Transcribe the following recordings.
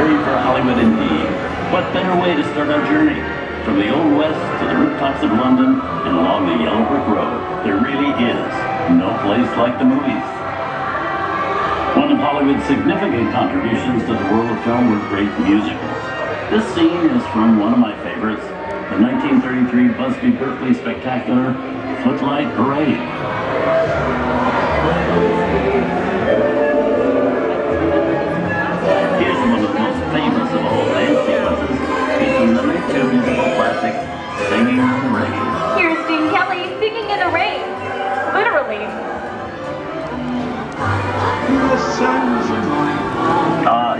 Hooray for Hollywood indeed. What better way to start our journey? From the Old West to the rooftops of London and along the yellow brick road, there really is no place like the movies. One of Hollywood's significant contributions to the world of film were great musicals. This scene is from one of my favorites, the 1933 Busby Berkeley spectacular, Footlight Parade. Here's one of the most famous of all dance sequences, featuring the 19 musical classic, Singing in the Rain. Here's Kayleigh singing in the rain. Literally.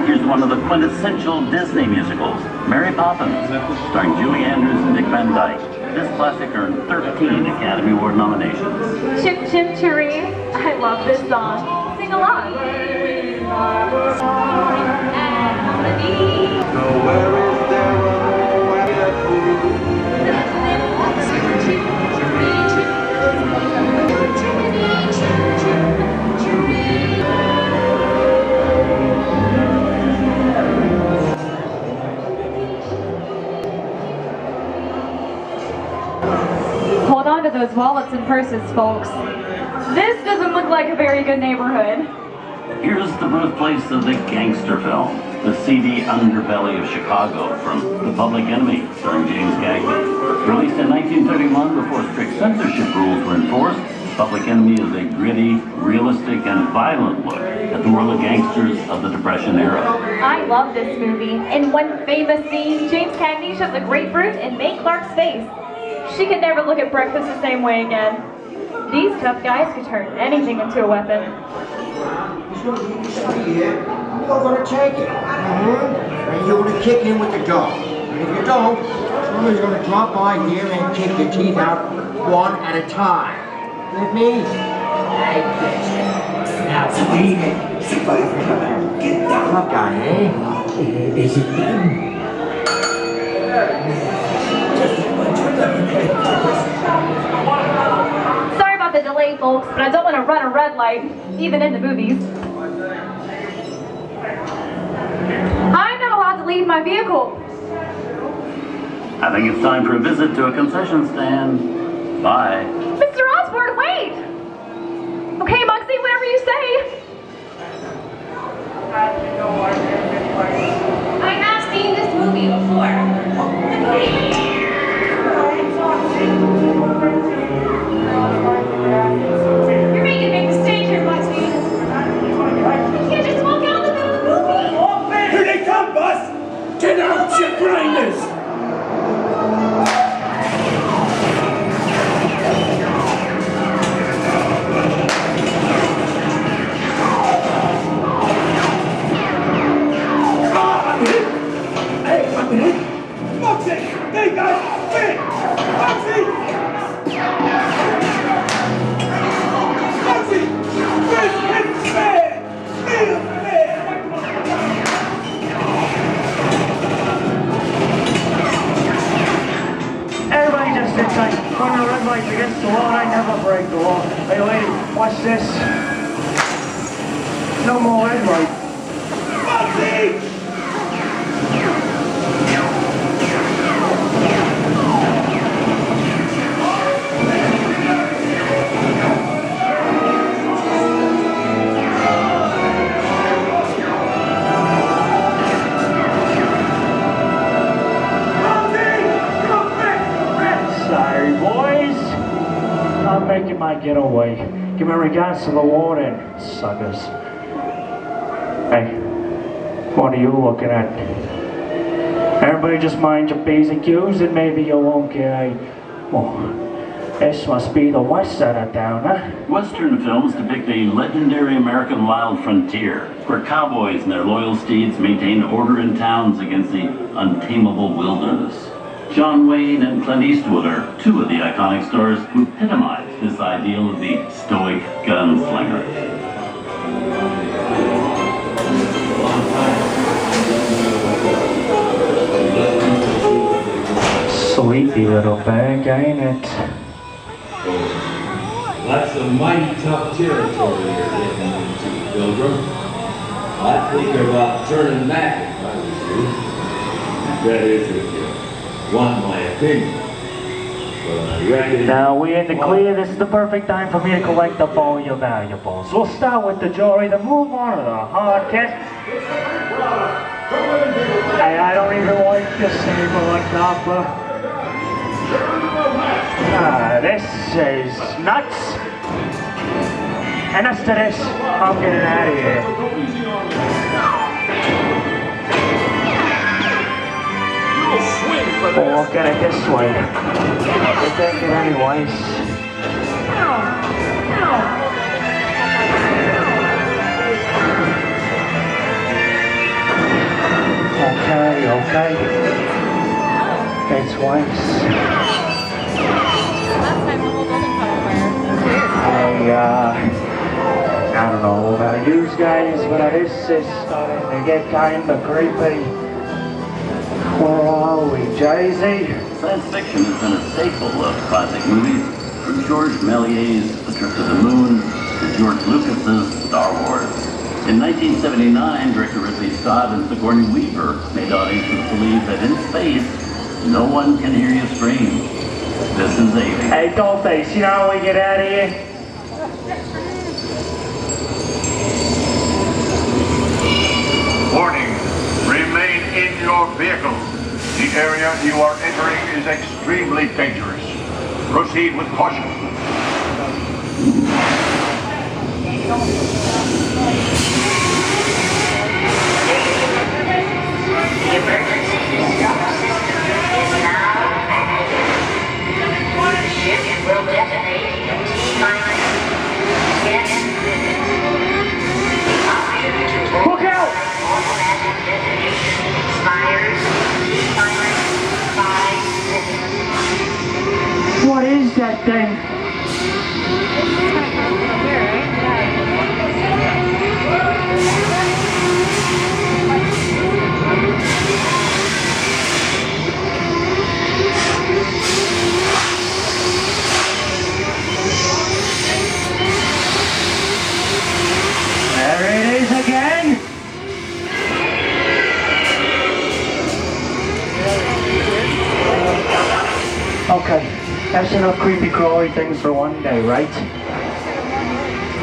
Here's one of the quintessential Disney musicals, Mary Poppins, starring Julie Andrews and Dick Van Dyke. This classic earned 13 Academy Award nominations. Chip Chip Cheree. I love this song. Sing along. Hold on to those wallets and purses, folks. This doesn't look like a very good neighborhood. Here's the birthplace of the gangster film, the seedy underbelly of Chicago from The Public Enemy, starring James Cagney. Released in 1931 before strict censorship rules were enforced, Public Enemy is a gritty, realistic, and violent look at the world of gangsters of the Depression era. I love this movie. In one famous scene, James Cagney shoves a grapefruit in Mae Clark's face. She could never look at breakfast the same way again. These tough guys could turn anything into a weapon. You're going to take it. And you're going to kick in with the dough. And if you don't, somebody's going to drop by here and kick your teeth out one at a time. With me? Like this. Now, sweet. Get down. Tough guy, eh? Is it me? Sorry about the delay, folks, but I don't want to run a red light, even in the movies. I'm not allowed to leave my vehicle. I think it's time for a visit to a concession stand. Bye. Mr. Osborne, wait! Okay, Muggsy, whatever you say. I have seen this movie before. You're making a big mistake here, Muggsy. You can't just walk out in the middle of the movie. Here they come, boss! Get out, you grinders! Muggsy! They got spit! Muggsy! Muggsy! Spit! Hit spit! Feel spit! Everybody just sit tight. When the red light's against the wall, I never break the law. Hey lady, watch this. No more red light. Muggsy! I'm making my getaway. Give my regards to the warden, suckers. Hey, what are you looking at? Everybody just mind your P's and Q's and maybe you won't get this must be the west side of town, huh? Western films depict a legendary American wild frontier, where cowboys and their loyal steeds maintain order in towns against the untamable wilderness. John Wayne and Clint Eastwood are two of the iconic stars who epitomize this ideal of the stoic gunslinger. Sleepy little bag, ain't it? That's some mighty tough territory you're getting into, Pilgrim. I think about turning back if I was That is if you want my opinion. But I reckon... Now we're in the clear. This is the perfect time for me to collect up all your valuables. We'll start with the jewelry, then move on to the hard cash. Hey, I don't even like this saber copper. This is nuts. And as to this, I'm getting out of here. Oh, look at it this way. We'll take it anyways. Okay. It's twice. I don't know about you guys, but this is starting to get kind of creepy. Where are we, Jay-Z? Science fiction has been a staple of classic movies, from George Méliès's The Trip to the Moon to George Lucas's Star Wars. In 1979, director Ridley Scott and Sigourney Weaver made audiences believe that in space, no one can hear you scream. This is Alien. Hey, Dollface, you know how we get out of here? Warning, remain in your vehicle. The area you are entering is extremely dangerous. Proceed with caution. The emergency stop system is now activated. The ship will detonate in T-minus 10 minutes. The option to override automatic detonation expires T-minus 5 minutes. What is that thing? There it is again! Okay, that's enough creepy crawly things for one day, right?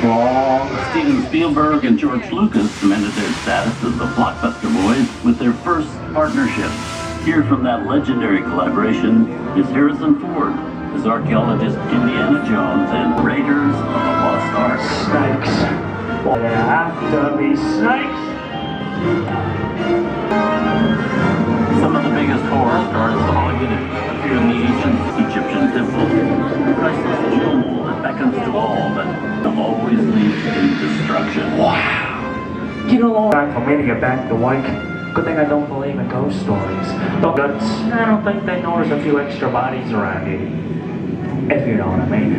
Wrong. Steven Spielberg and George Lucas cemented their status as the blockbuster boys with their first partnership. Here from that legendary collaboration is Harrison Ford as archaeologist Indiana Jones and Raiders of the Lost Ark. Snakes. Well, there have to be snakes. Some of the biggest horror stars of Hollywood appear in the ancient Egyptian temple. A priceless jewel that beckons to all, but always leads to destruction. Wow. You know, time for me to get back to work. Good thing I don't believe in ghost stories. But I don't think they notice a few extra bodies around here. If you know what I mean.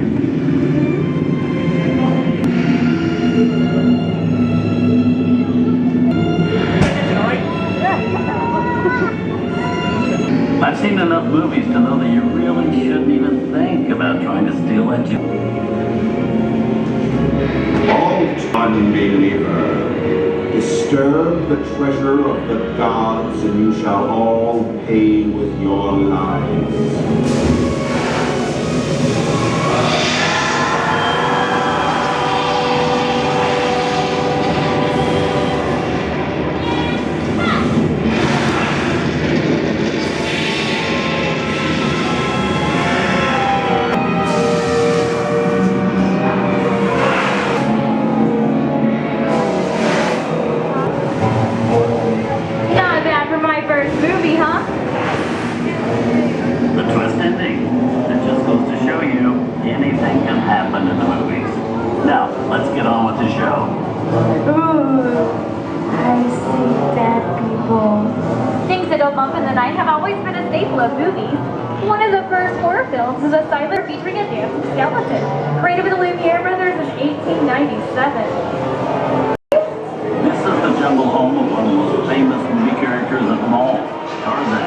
I've seen enough movies to know that you really shouldn't even think about trying to steal that jewel. Halt, unbeliever. Disturb the treasure of the gods, and you shall all pay with your lives. Featuring a dancing skeleton, created by the Lumiere brothers in 1897. This is the jungle home of one of the most famous movie characters of them all, Tarzan.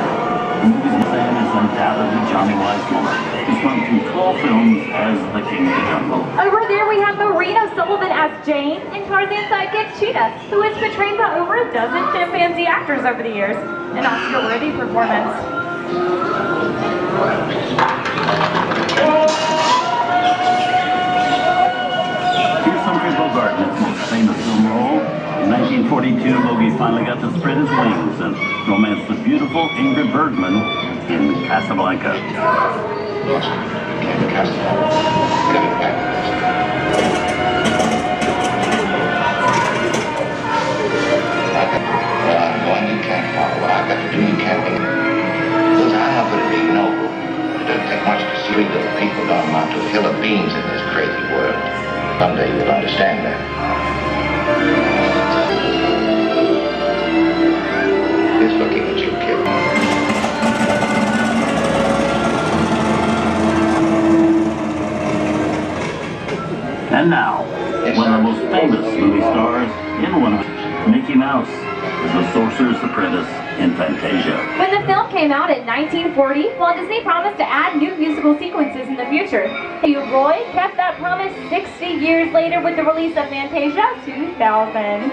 The movie's fan is undoubtedly Johnny Weissmuller, who's run through 12 films as the King of the Jungle. Over there we have the Marina Sullivan as Jane, and Tarzan sidekick Cheetah, who is portrayed by over a dozen chimpanzee actors over the years. An Oscar-worthy performance. Here's Humphrey Bogart in his most famous film role. In 1942, Logie finally got to spread his wings and romance the beautiful Ingrid Bergman in Casablanca. Well, I'm going, you can't follow. What I've got to do, you can't do. Look, I know that it'd be noble. It doesn't take much to see that people don't amount to a hill of beans in this crazy world. Someday you'll understand that. He's looking at you, kid. And now, one of the most famous movie stars in one of Mickey Mouse is the Sorcerer's Apprentice in Fantasia. When the film came out in 1940, Walt Disney promised to add new musical sequences in the future. Roy kept that promise 60 years later with the release of Fantasia 2000.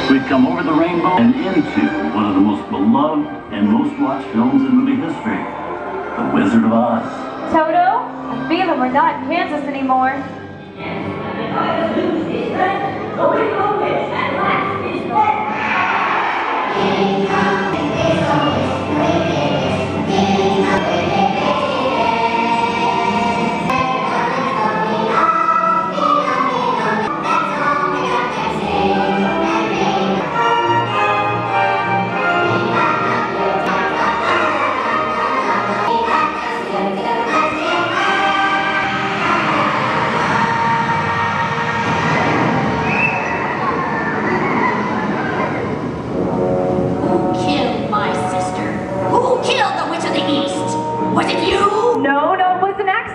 We've come over the rainbow and into one of the most beloved and most watched films in movie history, The Wizard of Oz. Toto, I feel we're not in Kansas anymore.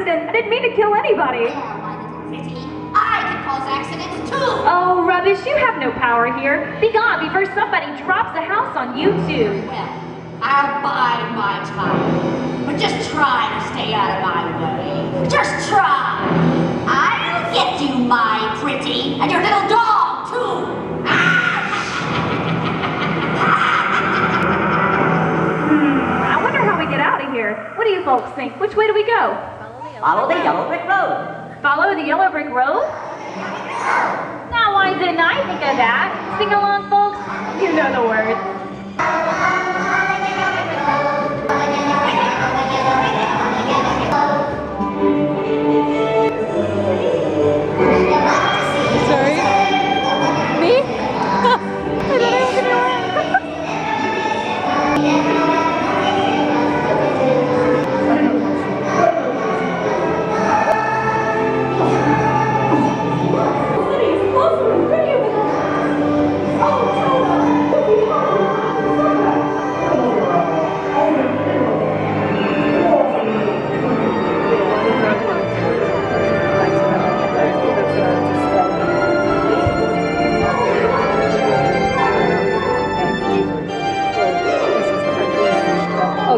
I didn't mean to kill anybody. I can cause accidents too. Oh, rubbish. You have no power here. Be gone before somebody drops a house on you too. Well, I'll bide my time. But just try to stay out of my way. Just try. I'll get you, my pretty, and your little dog too. I wonder how we get out of here. What do you folks think? Which way do we go? Follow the yellow brick road. Follow the yellow brick road? Now, why didn't I think of that? Sing along, folks. You know the words. Sorry? Me? I thought I was gonna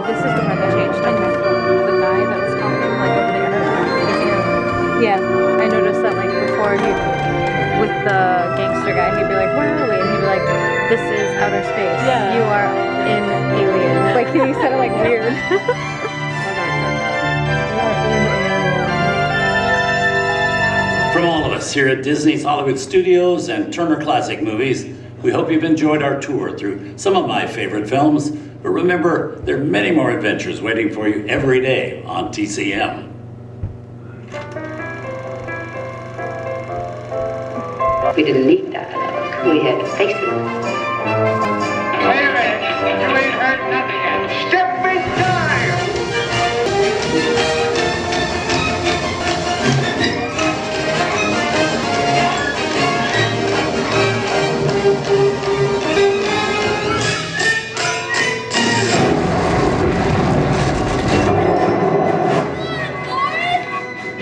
this is the one that changed. The guy that was talking like over the internet. Yeah, I noticed that like before he, with the gangster guy, he'd be like, "Where are we?" And he'd be like, "This is outer space. Yeah. You are in alien." Like he said it like weird. From all of us here at Disney's Hollywood Studios and Turner Classic Movies, we hope you've enjoyed our tour through some of my favorite films. But remember, there are many more adventures waiting for you every day on TCM. We didn't need dialogue. We had faces. Wait a minute. You ain't heard nothing yet. Step in time.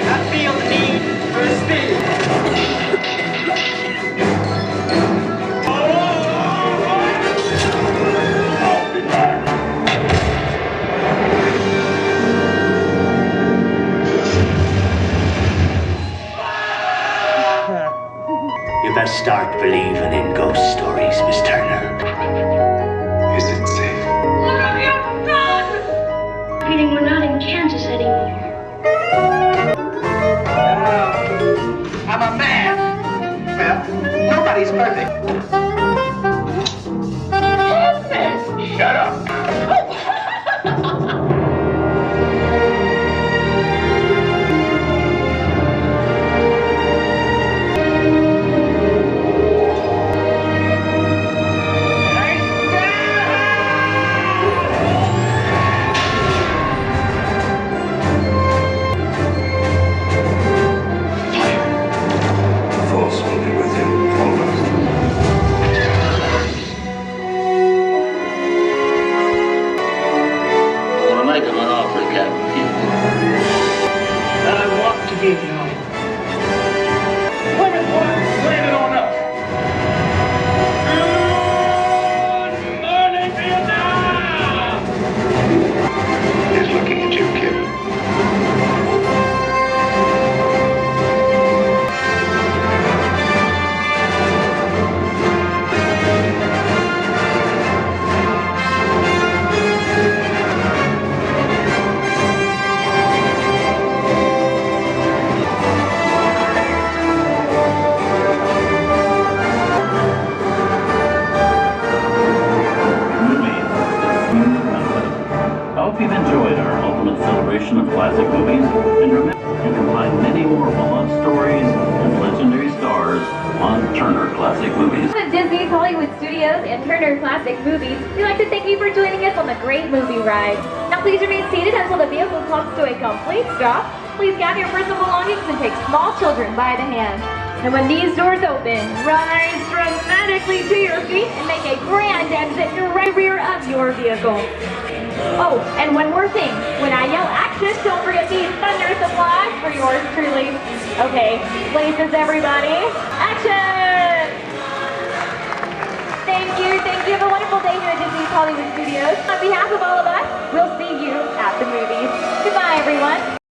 I feel the need for speed. believing in ghost stories, Miss Turner. Is it safe? What have you done? Meaning we're not in Kansas anymore. I'm a man. Well, nobody's perfect. Shut up. Force will be with him always. Make him an offer, Captain. And I want to give you an offer. Plymouth Rock, blame it on us. Good morning, Vietnam! He's looking at you, kid. I hope you've enjoyed our ultimate celebration of classic movies, and remember, you can find many more beloved stories and legendary stars on Turner Classic Movies. At Disney's Hollywood Studios and Turner Classic Movies, we'd like to thank you for joining us on the great movie ride. Now please remain seated until the vehicle comes to a complete stop. Please gather your personal belongings and take small children by the hand. And when these doors open, rise dramatically to your feet and make a grand exit in the right rear of your vehicle. Oh, and one more thing. When I yell action, don't forget these thunderous applause for yours truly. Okay, places everybody. Action! Thank you. Have a wonderful day here at Disney's Hollywood Studios. On behalf of all of us, we'll see you